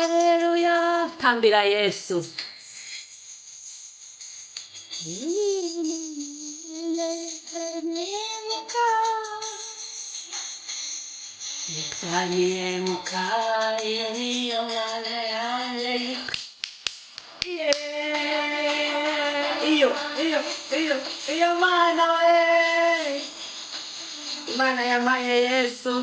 Haleluya, tambira Yesu. Nitwaniemuka iyo mana yanjye. Iyo mana we, Imana yampaye Yesu.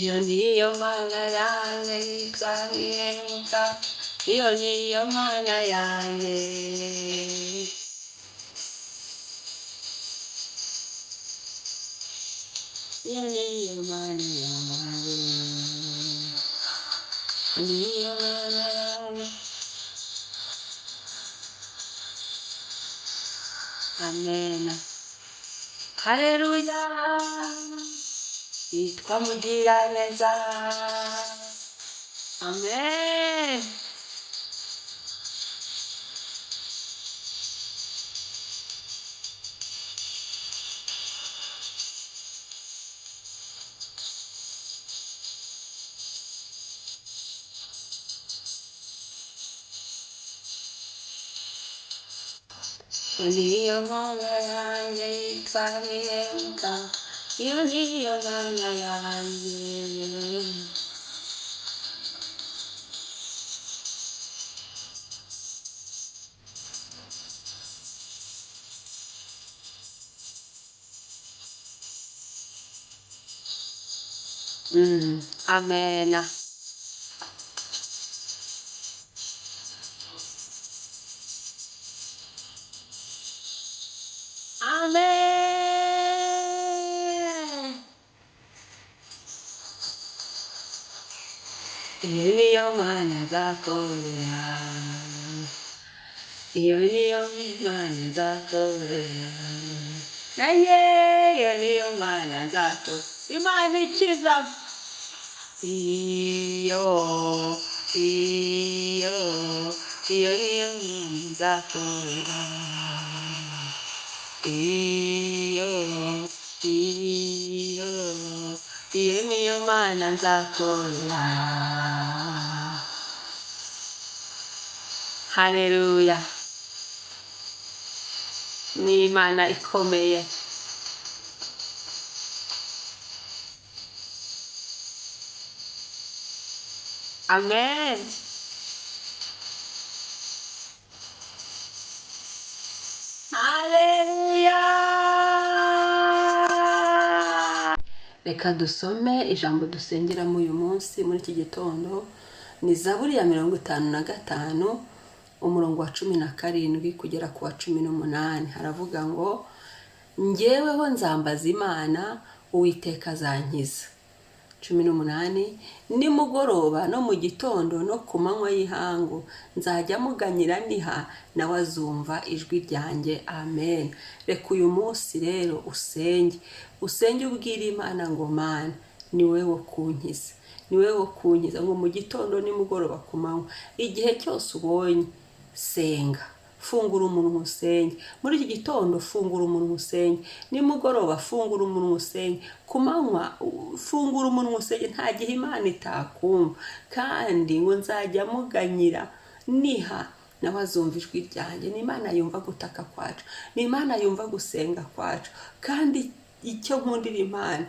Iyo niyo mana yanjye nitwaniemuka, iyo niyo mana yanjye. Iyo niyo mana yanjye, niyo mana yanjye. Amen. Haleluya, yitwa Mugiraneza. Amen. Niyo mana yanjye yitwa Mugiraneza, iyo niyo mana yanjye. Amen. Amen. Iyo mana nzakorera, iyo niyo mana nzakorera, naye iyo niyo mana nzakorera, Imana ikiza. Iyo niyo mana nzakorera, iyo niyo mana nzakorera. Haleluya, ni Imana ikomeye. Amen. Haleluya. Reka dusome ijambo dusengeramo uyu munsi muri iki gitondo. Ni Zaburi ya 55, umurongo wa 17 kugera ku wa 18. Haravuga ngo, njyeweho nzambaza Imana, Uwiteka azankiza. 18, nimugoroba no mu gitondo no ku manywa y'ihangu nzajya muganyira niha, nawe azumva ijwi ryanjye. Amen. Reka uyu munsi rero usenge ubwira Imana ngo, Mana ni wowe wo kunkiza, ni wowe wo kunkiza. ngo mu gitondo nimugoroba ku manywa, igihe cyose ubonye senga, fungura umunwa usenge. Muri iki gitondo fungura umunwa usenge, nimugoroba fungura umunwa usenge, ku manywa fungura umunwa usenge. Nta gihe Imana itakumva. Kandi ngo nzajya muganyira niha, nawe azumva ijwi ryanjye. Ni Imana yumva gutaka kwacu, ni Imana yumva gusenga kwacu. Kandi icyo nkundira Imana,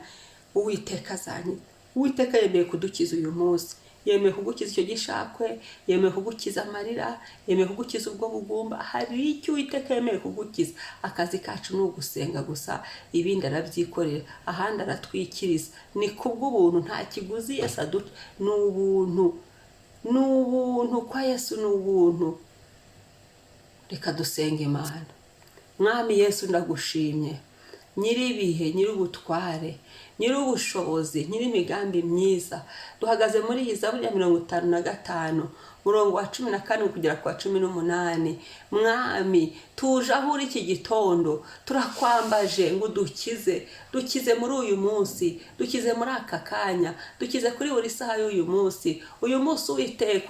Uwiteka azankiza. Uwiteka yemeye kudukiza uyu munsi, yemeye kugukiza icyo gishakwe, yemeye kugukiza amarira, yemeye kugukiza ubwo bugumba. Hari icyo Uwiteka yemeye kugukiza. Akazi kacu ni ugusenga gusa, ibindi arabyikorera, ahandi aratwikiriza. Ni kubw'ubuntu, nta kiguzi Yesu aduca. Ni ubuntu, ni ubuntu kwa Yesu, ni ubuntu. Reka dusenge Imana. Mwami Yesu, ndagushimye, nyiribihe, nyirubutware, nyirubushobozi, nyirimigambi myiza. Duhagaze muri iyi Zaburi ya 55, umurongo wa 14 kugera ku wa 18. Mwami tuje aho uri iki gitondo, turakwambaje ngo dukize muri uyu munsi, dukize muri aka kanya, dukize kuri buri saha y'uyu munsi. Uyu munsi Uwiteka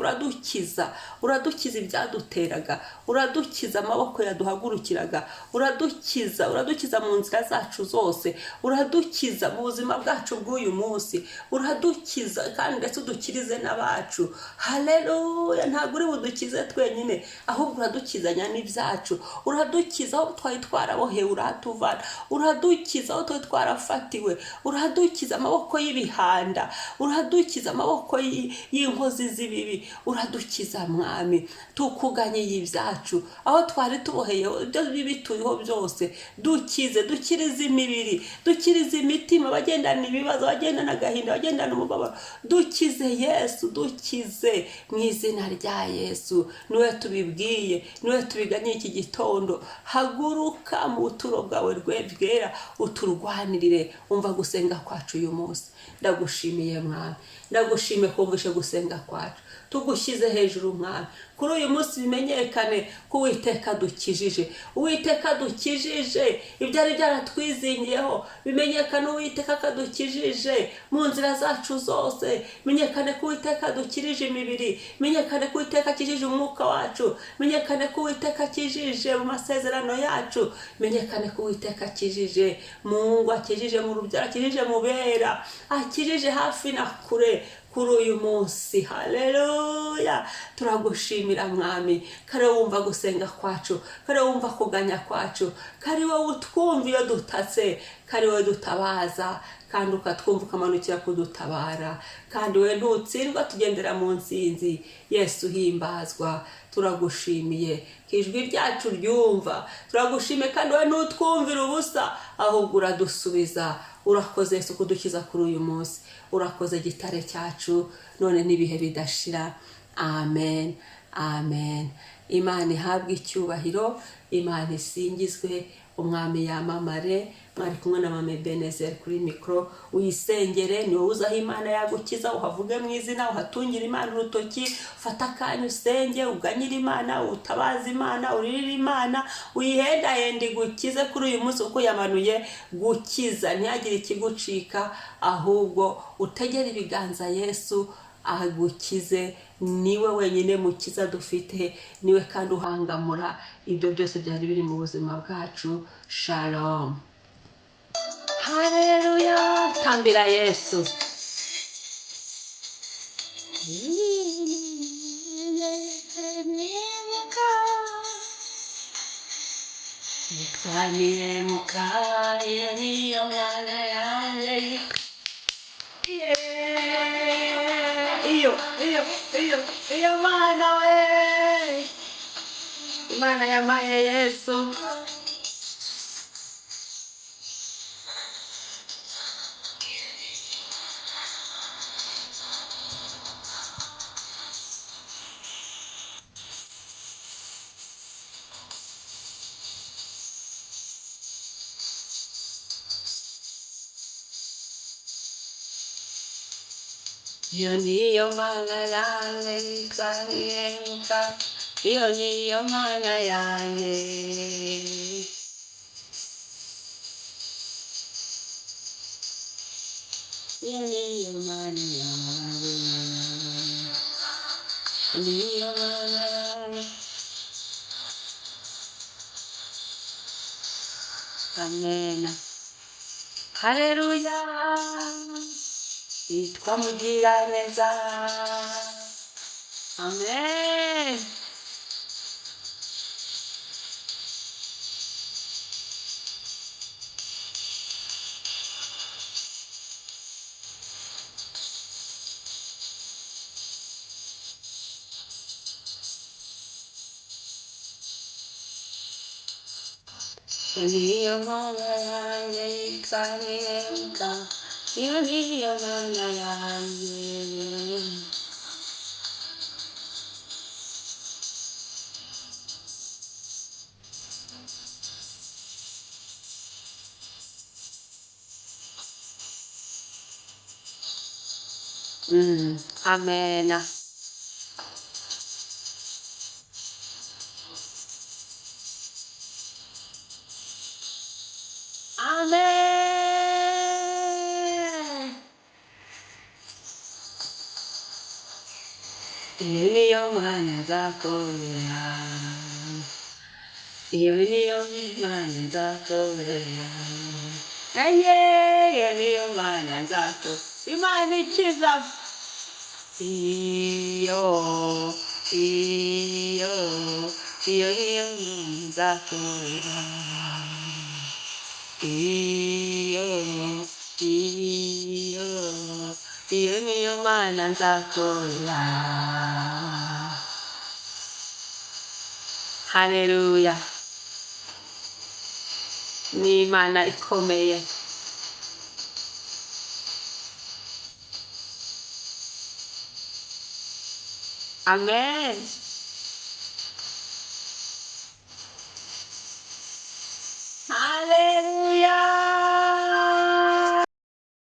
uradukiza ibyaduteraga, uradukiza amaboko yaduhagurukiraga, uradukiza mu nzira zacu zose, uradukiza mu buzima bwacu bw'uyu munsi, uradukiza kandi ndetse udukirize n'abacu. Haleluya! Ntabwo uri budukize twenyine, ahubwo uradukizanya n'ibyacu, uradukiza aho twari twarabohewe uratuvana, uradukiza aho twari twarafatiwe, uradukiza amaboko y'ibihanda, uradukiza amaboko y'inkozi z'ibibi, uradukiza Mwami, tukuganyiye ibyacu aho twari tuboheye ibyo bibi turiho byose. Dukirize imibiri, dukirize imitima, bagendana ibibazo, bagendana agahinda, bagendana umubabaro, dukize Yesu, dukize mu izina rya Yesu. Niwe tubibwiye, niwe tubiganiye iki gitondo. Haguruka mu buturo bwawe bwera, uturwanirire. Umva gusenga kwacu uyu munsi. Ndagushimiye Mwami, ndagushimiye kumvishe gusenga kwacu, tugushyize hejuru Mwami. Kuri uyu munsi bimenyekane ko Uwiteka dukijije, Uwiteka dukijije ibyari byaratwizingiyeho, bimenyekane Uwiteka kadukijije mu nzira zacu zose, menyekane ko Uwiteka dukirije imibiri, menyekane ko Uwiteka akijije umwuka wacu, menyekane ko Uwiteka akijije mu masezerano yacu, menyekane ko Uwiteka akijije mu ngo, akijije mu rubyaro, akijije mu bera, akijije hafi na kure. Kuri uyu munsi, haleluya, turagushimira Mwami, kare wumva gusenga kwacu, kare wumva kuganya kwacu, kare wowe utwumva iyo dutatse, kare wowe dutabaza kandi ukatwumva ukamanukira kudutabara, kandi we ntutsindwa, tugendera mu nsinzi. Yesu himbazwa. Turagushimiye ijwi ryacu ryumva, turagushimiye kandi we ntutwumvira ubusa, ahubwo uradusubiza. Urakoze Yesu kudukiza kuri uyu munsi, urakoze gitare cyacu none n'ibihe bidashira. Amen, amen. Imana ihabwe icyubahiro, Imana isingizwe, umwami yamamare. Mwari kumwe na Mama Ebenezer kuri mikro. Uyisengere, ni wowe uzaho Imana yagukiza, uhavuge mu izina, uhatungire Imana urutoki, ufata akanya usenge, uganyire Imana, utabaza Imana, uririre Imana, uyihendahende gukize kuri uyu munsi uko yamanuye gukiza. Ntihagire ikigucika, ahubwo utegere ibiganza Yesu agukize. Niwe wenyine mukiza dufite, niwe kandi uhangamura ibyo byose byari biri mu buzima bwacu. Shalom. Haleluya, tambira Yesu. Iyo Mana we, Imana yamaye Yesu. Iyo niyo Mana yanjye nzaririmba, iyo niyo Mana yanjye. Iyo niyo Mana yanjye, niyo Mana yanjye. Amen. Haleluya. Yitwa Mugiraneza. Amen. Iyo Mana yanjye nzaririmba, iyo niyo Mana yanjye. Amen. iyo niyo mana nzakorera, iyo niyo mana nzakorera, iyo niyo mana nzakorera, imana ikiza. Iyo iyo iyo niyo mana nzakorera, iyo iyo iyo niyo mana nzakorera. Haleluya, ni imana ikomeye. Amen.